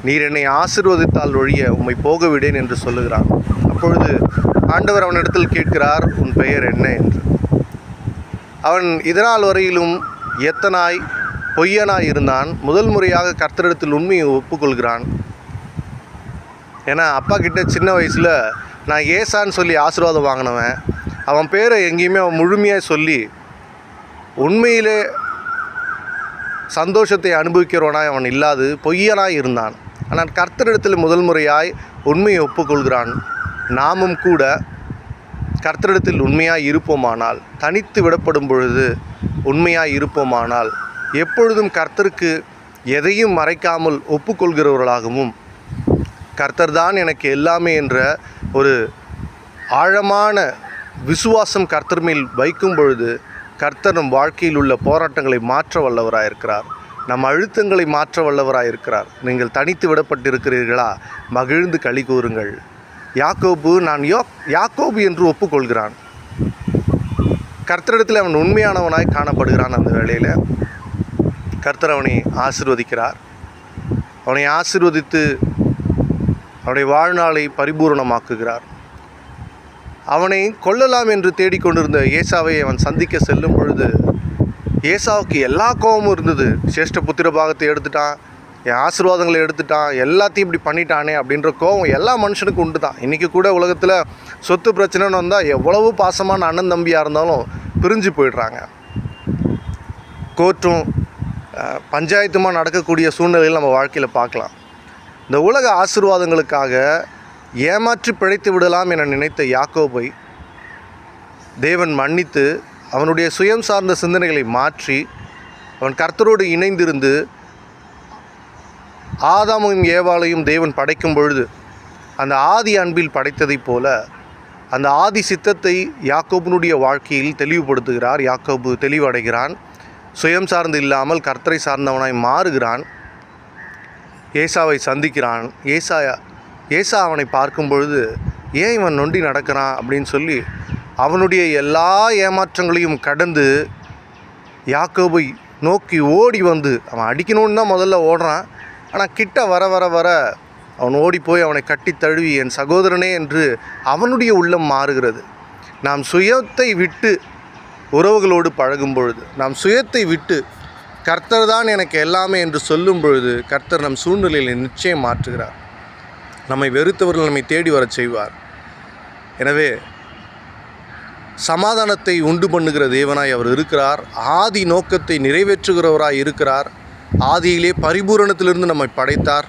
நீர் என்னை ஆசீர்வதித்தால் ஒழிய உம்மை போக விடேன் என்று சொல்லுகிறான். அப்பொழுது ஆண்டவர் அவனிடத்தில் கேட்கிறார், உன் பெயர் என்ன என்று. அவன் இதனால் வரையிலும் எத்தனாய் பொய்யனாய் இருந்தான். முதல் முறையாக கர்த்தரிடத்தில் உண்மையை ஒப்புக்கொள்கிறான். ஏன்னா அப்பா கிட்ட சின்ன வயசில் நான் ஏசான்னு சொல்லி ஆசீர்வாதம் வாங்கினவன். அவன் பேரை எங்கேயுமே அவன் முழுமையாக சொல்லி உண்மையிலே சந்தோஷத்தை அனுபவிக்கிறவனாய் அவன் இல்லாது பொய்யனாய் இருந்தான். ஆனால் கர்த்தரிடத்தில் முதல் முறையாய் உண்மையை ஒப்புக்கொள்கிறான். நாமும் கூட கர்த்தரிடத்தில் உண்மையாய் இருப்போமானால், தனித்து விடப்படும் பொழுது உண்மையாய் இருப்போமானால், எப்பொழுதும் கர்த்தருக்கு எதையும் மறைக்காமல் ஒப்புக்கொள்கிறவர்களாகவும், கர்த்தர் தான் எனக்கு எல்லாமே என்ற ஒரு ஆழமான விசுவாசம் கர்த்தர் மேல் வைக்கும் பொழுது கர்த்தர் நம் வாழ்க்கையில் உள்ள போராட்டங்களை மாற்ற வல்லவராயிருக்கிறார். நம் அழுத்தங்களை மாற்ற வல்லவராயிருக்கிறார். நீங்கள் தனித்து விடப்பட்டிருக்கிறீர்களா? மகிழ்ந்து களி கூறுங்கள். யாக்கோபு நான் யாக்கோபு என்று ஒப்புக்கொள்கிறான். கர்த்தரிடத்தில் அவன் உண்மையானவனாய் காணப்படுகிறான். அந்த வேளையில் கர்த்தர் அவனை ஆசீர்வதிக்கிறார். அவனை ஆசீர்வதித்து அவனுடைய வாழ்நாளை பரிபூரணமாக்குகிறார். அவனை கொல்லலாம் என்று தேடிக்கொண்டிருந்த ஏசாவை அவன் சந்திக்க செல்லும் பொழுது ஏசாவுக்கு எல்லா கோபமும் இருந்தது. சேஷ்ட புத்திர பாகத்தை எடுத்துட்டான், என் ஆசீர்வாதங்களை எடுத்துட்டான், எல்லாத்தையும் இப்படி பண்ணிட்டானே அப்படின்ற கோபம் எல்லா மனுஷனுக்கும் உண்டு தான். இன்றைக்கி கூட உலகத்தில் சொத்து பிரச்சனைன்னு வந்தால் எவ்வளவு பாசமான அண்ணன் தம்பியாக இருந்தாலும் பிரிஞ்சு போயிடுறாங்க. கோர்ட்டும் பஞ்சாயத்துமாக நடக்கக்கூடிய சூழ்நிலையில் நம்ம வாழ்க்கையில் பார்க்கலாம். இந்த உலக ஆசீர்வாதங்களுக்காக ஏமாற்றி பிழைத்து விடலாம் என நினைத்த யாக்கோபை தேவன் மன்னித்து அவனுடைய சுயம் சார்ந்த சிந்தனைகளை மாற்றி அவன் கர்த்தரோடு இணைந்திருந்து ஆதாமும் ஏவாளையும் தேவன் படைக்கும் பொழுது அந்த ஆதி அன்பில் படைத்ததைப் போல அந்த ஆதி சித்தத்தை யாக்கோபினுடைய வாழ்க்கையில் தெளிவுபடுத்துகிறார். யாக்கோபு தெளிவடைகிறான். சுயம் சார்ந்து இல்லாமல் கர்த்தரை சார்ந்தவனாய் மாறுகிறான். ஏசாவை சந்திக்கிறான். ஏசா அவனை பார்க்கும் பொழுது ஏன் இவன் நொண்டி நடக்கிறான் அப்படின்னு சொல்லி அவனுடைய எல்லா ஏமாற்றங்களையும் கடந்து யாக்கோபை நோக்கி ஓடி வந்து அவன் அடிக்கணும்னு தான் முதல்ல ஓடுறான். ஆனால் கிட்ட வர வர வர அவன் ஓடி போய் அவனை கட்டி தழுவி என் சகோதரனே என்று அவனுடைய உள்ளம் மாறுகிறது. நாம் சுயத்தை விட்டு உறவுகளோடு பழகும் பொழுது, நாம் சுயத்தை விட்டு கர்த்தர் தான் எனக்கு எல்லாமே என்று சொல்லும் பொழுது கர்த்தர் நம் சூழ்நிலையை நிச்சயம் மாற்றுகிறார். நம்மை வெறுத்தவர்கள் நம்மை தேடி வரச் செய்வார். எனவே சமாதானத்தை உண்டு பண்ணுகிற தேவனாய் அவர் இருக்கிறார். ஆதி நோக்கத்தை நிறைவேற்றுகிறவராய் இருக்கிறார். ஆதியிலே பரிபூரணத்திலிருந்து நம்மை படைத்தார்.